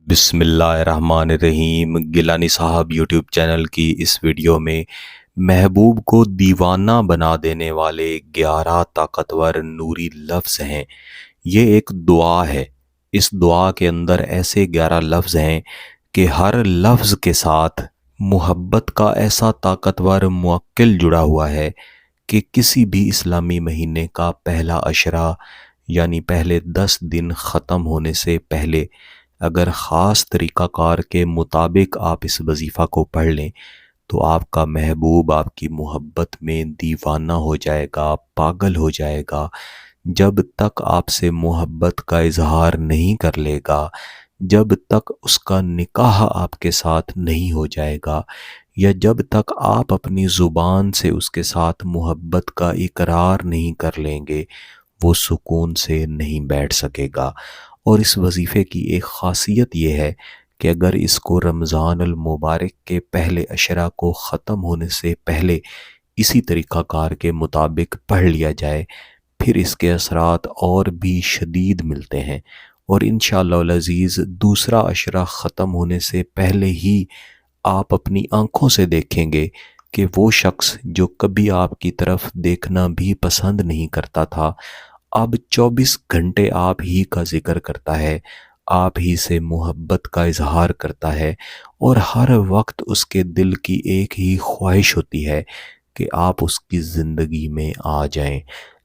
بسم اللہ الرحمن الرحیم۔ گیلانی صاحب یوٹیوب چینل کی اس ویڈیو میں محبوب کو دیوانہ بنا دینے والے 11 طاقتور نوری لفظ ہیں۔ یہ ایک دعا ہے۔ اس دعا کے اندر ایسے 11 لفظ ہیں کہ ہر لفظ کے ساتھ محبت کا ایسا طاقتور موکل جڑا ہوا ہے کہ کسی بھی اسلامی مہینے کا پہلا عشرہ یعنی پہلے 10 دن ختم ہونے سے پہلے اگر خاص طریقہ کار کے مطابق آپ اس وظیفہ کو پڑھ لیں تو آپ کا محبوب آپ کی محبت میں دیوانہ ہو جائے گا، پاگل ہو جائے گا۔ جب تک آپ سے محبت کا اظہار نہیں کر لے گا، جب تک اس کا نکاح آپ کے ساتھ نہیں ہو جائے گا، یا جب تک آپ اپنی زبان سے اس کے ساتھ محبت کا اقرار نہیں کر لیں گے، وہ سکون سے نہیں بیٹھ سکے گا۔ اور اس وظیفے کی ایک خاصیت یہ ہے کہ اگر اس کو رمضان المبارک کے پہلے عشرہ کو ختم ہونے سے پہلے اسی طریقہ کار کے مطابق پڑھ لیا جائے، پھر اس کے اثرات اور بھی شدید ملتے ہیں، اور انشاءاللہ العزیز دوسرا عشرہ ختم ہونے سے پہلے ہی آپ اپنی آنکھوں سے دیکھیں گے کہ وہ شخص جو کبھی آپ کی طرف دیکھنا بھی پسند نہیں کرتا تھا، اب 24 گھنٹے آپ ہی کا ذکر کرتا ہے، آپ ہی سے محبت کا اظہار کرتا ہے، اور ہر وقت اس کے دل کی ایک ہی خواہش ہوتی ہے کہ آپ اس کی زندگی میں آ جائیں۔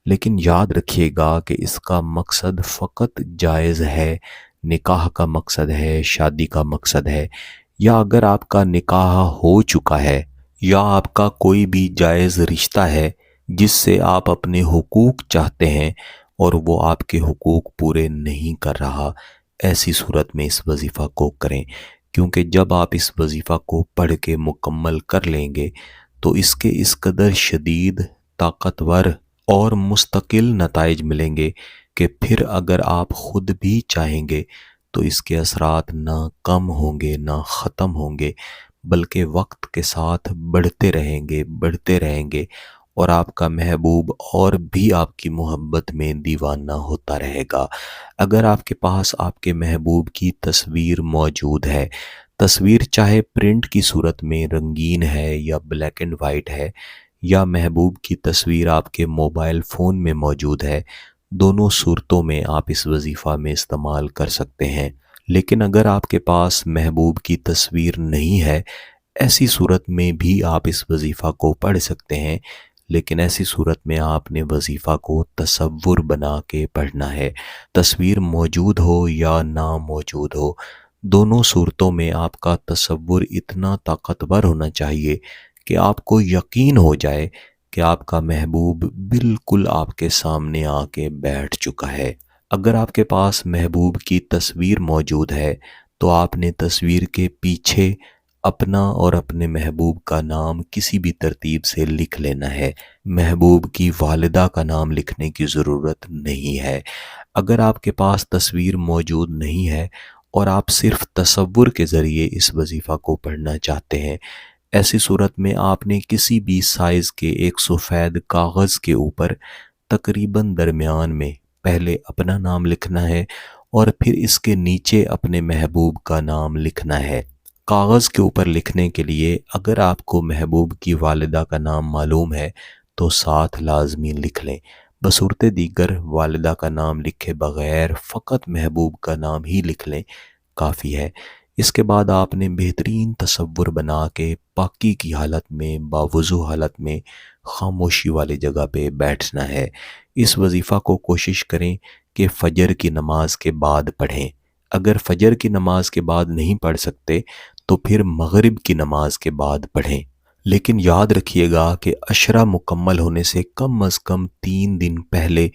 لیکن یاد رکھیے گا کہ اس کا مقصد فقط جائز ہے، نکاح کا مقصد ہے، شادی کا مقصد ہے، یا اگر آپ کا نکاح ہو چکا ہے یا آپ کا کوئی بھی جائز رشتہ ہے جس سے آپ اپنے حقوق چاہتے ہیں اور وہ آپ کے حقوق پورے نہیں کر رہا، ایسی صورت میں اس وظیفہ کو کریں، کیونکہ جب آپ اس وظیفہ کو پڑھ کے مکمل کر لیں گے تو اس کے اس قدر شدید، طاقتور اور مستقل نتائج ملیں گے کہ پھر اگر آپ خود بھی چاہیں گے تو اس کے اثرات نہ کم ہوں گے نہ ختم ہوں گے، بلکہ وقت کے ساتھ بڑھتے رہیں گے، اور آپ کا محبوب اور بھی آپ کی محبت میں دیوانہ ہوتا رہے گا۔ اگر آپ کے پاس آپ کے محبوب کی تصویر موجود ہے، تصویر چاہے پرنٹ کی صورت میں رنگین ہے یا بلیک اینڈ وائٹ ہے، یا محبوب کی تصویر آپ کے موبائل فون میں موجود ہے، دونوں صورتوں میں آپ اس وظیفہ میں استعمال کر سکتے ہیں۔ لیکن اگر آپ کے پاس محبوب کی تصویر نہیں ہے، ایسی صورت میں بھی آپ اس وظیفہ کو پڑھ سکتے ہیں، لیکن ایسی صورت میں آپ نے وظیفہ کو تصور بنا کے پڑھنا ہے۔ تصویر موجود ہو یا نہ موجود ہو، دونوں صورتوں میں آپ کا تصور اتنا طاقتور ہونا چاہیے کہ آپ کو یقین ہو جائے کہ آپ کا محبوب بالکل آپ کے سامنے آ کے بیٹھ چکا ہے۔ اگر آپ کے پاس محبوب کی تصویر موجود ہے تو آپ نے تصویر کے پیچھے اپنا اور اپنے محبوب کا نام کسی بھی ترتیب سے لکھ لینا ہے۔ محبوب کی والدہ کا نام لکھنے کی ضرورت نہیں ہے۔ اگر آپ کے پاس تصویر موجود نہیں ہے اور آپ صرف تصور کے ذریعے اس وظیفہ کو پڑھنا چاہتے ہیں، ایسی صورت میں آپ نے کسی بھی سائز کے ایک سفید کاغذ کے اوپر تقریباً درمیان میں پہلے اپنا نام لکھنا ہے اور پھر اس کے نیچے اپنے محبوب کا نام لکھنا ہے۔ کاغذ کے اوپر لکھنے کے لیے اگر آپ کو محبوب کی والدہ کا نام معلوم ہے تو ساتھ لازمی لکھ لیں، بصورت دیگر والدہ کا نام لکھے بغیر فقط محبوب کا نام ہی لکھ لیں، کافی ہے۔ اس کے بعد آپ نے بہترین تصور بنا کے پاکی کی حالت میں، باوضو حالت میں، خاموشی والی جگہ پہ بیٹھنا ہے۔ اس وظیفہ کو کوشش کریں کہ فجر کی نماز کے بعد پڑھیں۔ اگر فجر کی نماز کے بعد نہیں پڑھ سکتے تو پھر مغرب کی نماز کے بعد پڑھیں، لیکن یاد رکھیے گا کہ عشرہ مکمل ہونے سے کم از کم 3 دن پہلے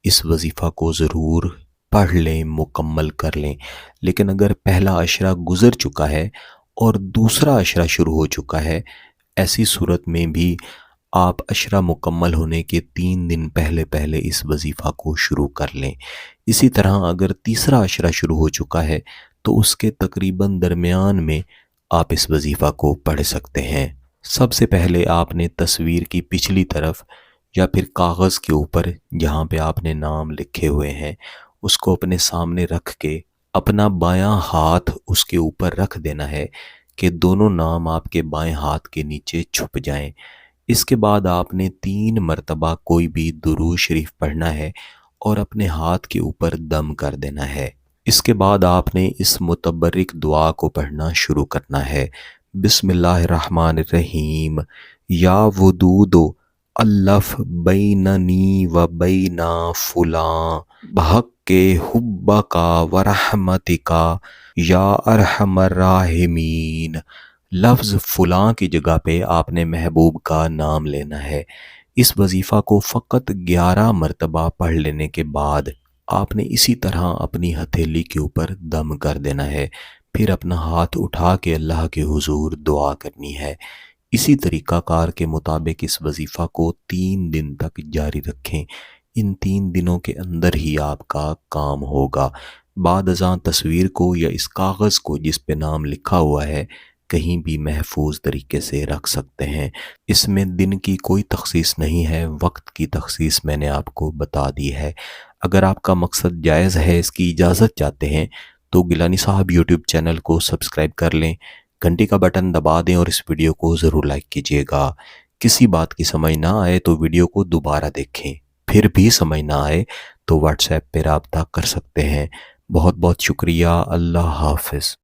اس وظیفہ کو ضرور پڑھ لیں، مکمل کر لیں۔ لیکن اگر پہلا عشرہ گزر چکا ہے اور دوسرا عشرہ شروع ہو چکا ہے، ایسی صورت میں بھی آپ عشرہ مکمل ہونے کے 3 دن پہلے اس وظیفہ کو شروع کر لیں۔ اسی طرح اگر تیسرا عشرہ شروع ہو چکا ہے تو اس کے تقریباً درمیان میں آپ اس وظیفہ کو پڑھ سکتے ہیں۔ سب سے پہلے آپ نے تصویر کی پچھلی طرف یا پھر کاغذ کے اوپر جہاں پہ آپ نے نام لکھے ہوئے ہیں اس کو اپنے سامنے رکھ کے اپنا بایاں ہاتھ اس کے اوپر رکھ دینا ہے کہ دونوں نام آپ کے بائیں ہاتھ کے نیچے چھپ جائیں۔ اس کے بعد آپ نے 3 مرتبہ کوئی بھی درود شریف پڑھنا ہے اور اپنے ہاتھ کے اوپر دم کر دینا ہے۔ اس کے بعد آپ نے اس متبرک دعا کو پڑھنا شروع کرنا ہے۔ بسم اللہ الرحمن الرحیم، یا ودود الف بیننی و بین فلاں بحق حبکا و رحمتکا یا ارحم الراحمین۔ لفظ فلاں کی جگہ پہ آپ نے محبوب کا نام لینا ہے۔ اس وظیفہ کو فقط 11 مرتبہ پڑھ لینے کے بعد آپ نے اسی طرح اپنی ہتھیلی کے اوپر دم کر دینا ہے، پھر اپنا ہاتھ اٹھا کے اللہ کے حضور دعا کرنی ہے۔ اسی طریقہ کار کے مطابق اس وظیفہ کو 3 دن تک جاری رکھیں۔ ان 3 دنوں کے اندر ہی آپ کا کام ہوگا۔ بعد ازاں تصویر کو یا اس کاغذ کو جس پہ نام لکھا ہوا ہے کہیں بھی محفوظ طریقے سے رکھ سکتے ہیں۔ اس میں دن کی کوئی تخصیص نہیں ہے، وقت کی تخصیص میں نے آپ کو بتا دی ہے۔ اگر آپ کا مقصد جائز ہے، اس کی اجازت چاہتے ہیں تو گیلانی صاحب یوٹیوب چینل کو سبسکرائب کر لیں، گھنٹی کا بٹن دبا دیں اور اس ویڈیو کو ضرور لائک کیجیے گا۔ کسی بات کی سمجھ نہ آئے تو ویڈیو کو دوبارہ دیکھیں، پھر بھی سمجھ نہ آئے تو واٹس ایپ پہ رابطہ کر سکتے ہیں۔ بہت بہت شکریہ۔ اللہ حافظ۔